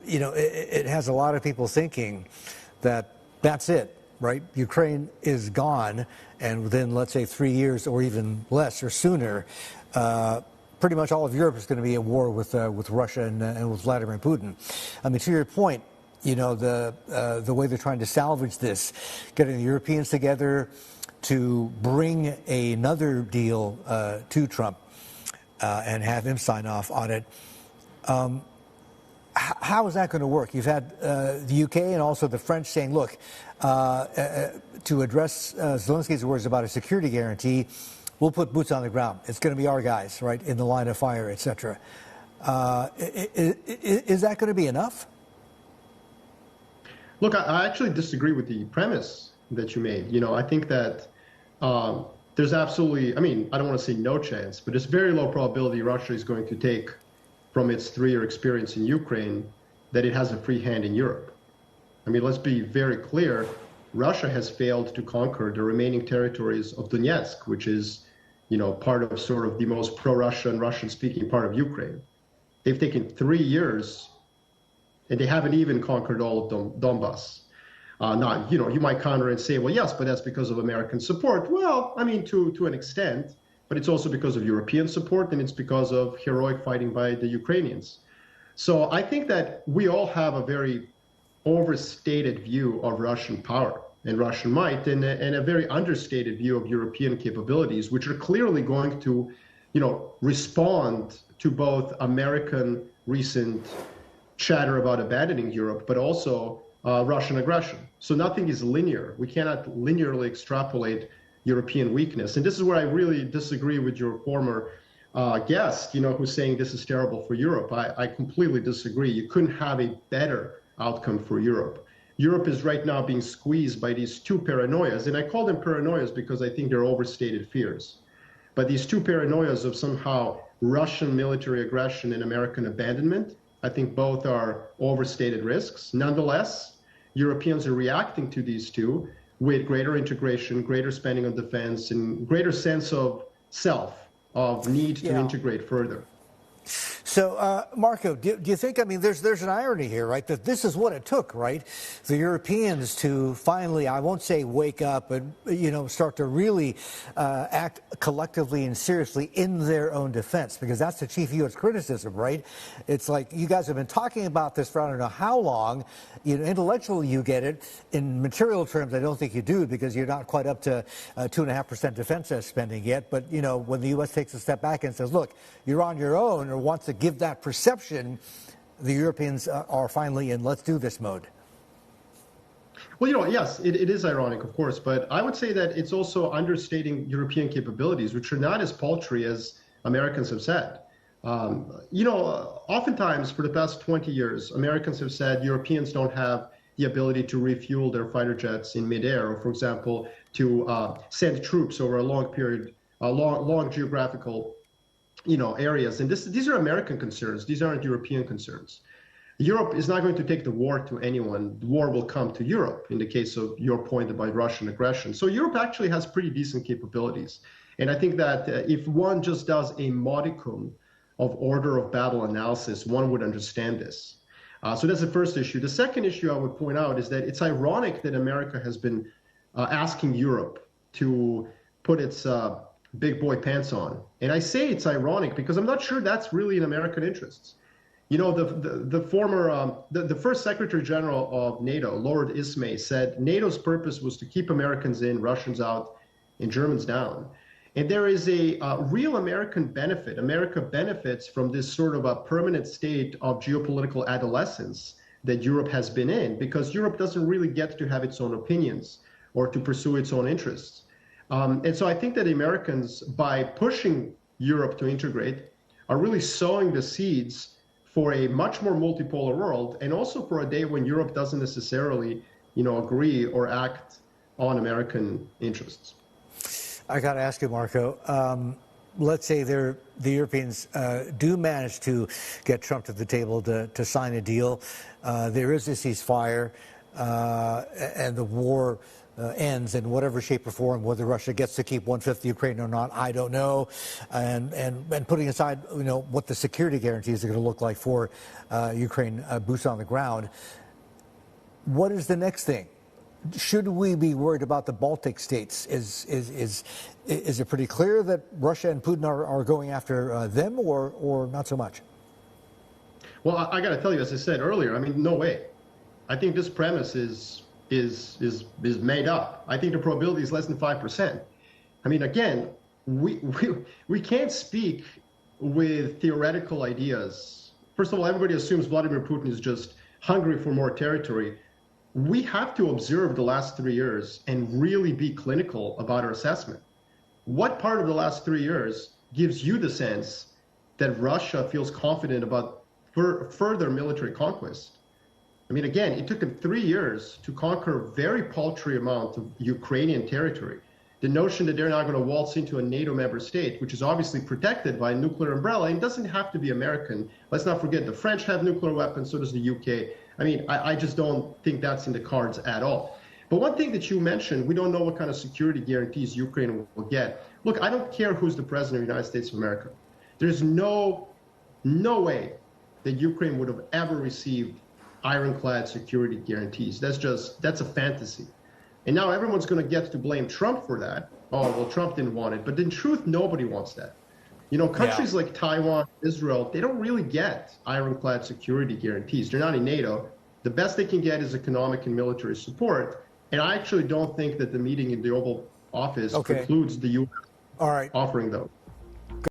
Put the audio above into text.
it has a lot of people thinking that that's it, right? Ukraine is gone, and within, let's say, 3 years or even less or sooner, pretty much all of Europe is going to be at war with Russia and with Vladimir Putin. I mean, to your point, the way they're trying to salvage this, getting the Europeans together to bring another deal to Trump and have him sign off on it. How is that going to work? You've had the UK and also the French saying, look, to address Zelensky's words about a security guarantee, we'll put boots on the ground. It's going to be our guys, right, in the line of fire, etc. Is that going to be enough? Look, I actually disagree with the premise that you made. I think that there's absolutely, I don't want to say no chance, but there's very low probability Russia is going to take from its 3-year experience in Ukraine that it has a free hand in Europe. Let's be very clear. Russia has failed to conquer the remaining territories of Donetsk, which is, part of sort of the most pro-Russian, Russian-speaking part of Ukraine. They've taken 3 years, and they haven't even conquered all of Donbass. You might counter and say, well, yes, but that's because of American support. Well, to an extent, but it's also because of European support, and it's because of heroic fighting by the Ukrainians. So I think that we all have a very overstated view of Russian power and Russian might, and a very understated view of European capabilities, which are clearly going to, respond to both American recent chatter about abandoning Europe, but also Russian aggression. So nothing is linear. We cannot linearly extrapolate European weakness. And this is where I really disagree with your former guest, who's saying this is terrible for Europe. I completely disagree. You couldn't have a better outcome for Europe. Europe is right now being squeezed by these two paranoias, and I call them paranoias because I think they're overstated fears. But these two paranoias of somehow Russian military aggression and American abandonment, I think both are overstated risks. Nonetheless, Europeans are reacting to these two with greater integration, greater spending on defense, and greater sense of self, of need to integrate further. So, Marko, do you think, there's an irony here, right, that this is what it took, right, the Europeans to finally, I won't say wake up, but, start to really act collectively and seriously in their own defense, because that's the chief U.S. criticism, right? It's like you guys have been talking about this for I don't know how long. Intellectually you get it. In material terms, I don't think you do, because you're not quite up to 2.5% defense spending yet. But, when the U.S. takes a step back and says, look, you're on your own, or wants to give that perception, the Europeans are finally in let's do this mode. Well, yes, it is ironic, of course, but I would say that it's also understating European capabilities, which are not as paltry as Americans have said. Oftentimes for the past 20 years, Americans have said Europeans don't have the ability to refuel their fighter jets in midair, or, for example, to send troops over a long period, long geographical, areas. And these are American concerns. These aren't European concerns. Europe is not going to take the war to anyone. The war will come to Europe in the case of your point about Russian aggression. So Europe actually has pretty decent capabilities. And I think that if one just does a modicum of order of battle analysis, one would understand this. So that's the first issue. The second issue I would point out is that it's ironic that America has been asking Europe to put its big boy pants on. And I say it's ironic because I'm not sure that's really in American interests. The first Secretary General of NATO, Lord Ismay, said NATO's purpose was to keep Americans in, Russians out, and Germans down. And there is a real American benefit. America benefits from this sort of a permanent state of geopolitical adolescence that Europe has been in, because Europe doesn't really get to have its own opinions or to pursue its own interests. And so I think that Americans, by pushing Europe to integrate, are really sowing the seeds for a much more multipolar world, and also for a day when Europe doesn't necessarily, agree or act on American interests. I got to ask you, Marko, let's say the Europeans do manage to get Trump to the table to sign a deal. There is a ceasefire, and the war ends in whatever shape or form. Whether Russia gets to keep 1/5 Ukraine or not, I don't know. And putting aside, what the security guarantees are going to look like for Ukraine boots on the ground. What is the next thing? Should we be worried about the Baltic states? Is it pretty clear that Russia and Putin are going after them, or not so much? Well, I got to tell you, as I said earlier, I mean, no way. I think this premise is made up. I think the probability is less than 5%. I mean, again, we can't speak with theoretical ideas. First of all, everybody assumes Vladimir Putin is just hungry for more territory. We have to observe the last 3 years and really be clinical about our assessment. What part of the last 3 years gives you the sense that Russia feels confident about further military conquest? I mean, again, it took them 3 years to conquer a very paltry amount of Ukrainian territory. The notion that they're not going to waltz into a NATO member state, which is obviously protected by a nuclear umbrella, and doesn't have to be American. Let's not forget the French have nuclear weapons, so does the UK. I mean, I just don't think that's in the cards at all. But one thing that you mentioned, we don't know what kind of security guarantees Ukraine will get. Look, I don't care who's the president of the United States of America. There's no way that Ukraine would have ever received ironclad security guarantees. That's a fantasy. And now everyone's going to get to blame Trump for that. Oh, well, Trump didn't want it. But in truth, nobody wants that. Countries like Taiwan, Israel, they don't really get ironclad security guarantees. They're not in NATO. The best they can get is economic and military support. And I actually don't think that the meeting in the Oval Office precludes the U.S. offering those.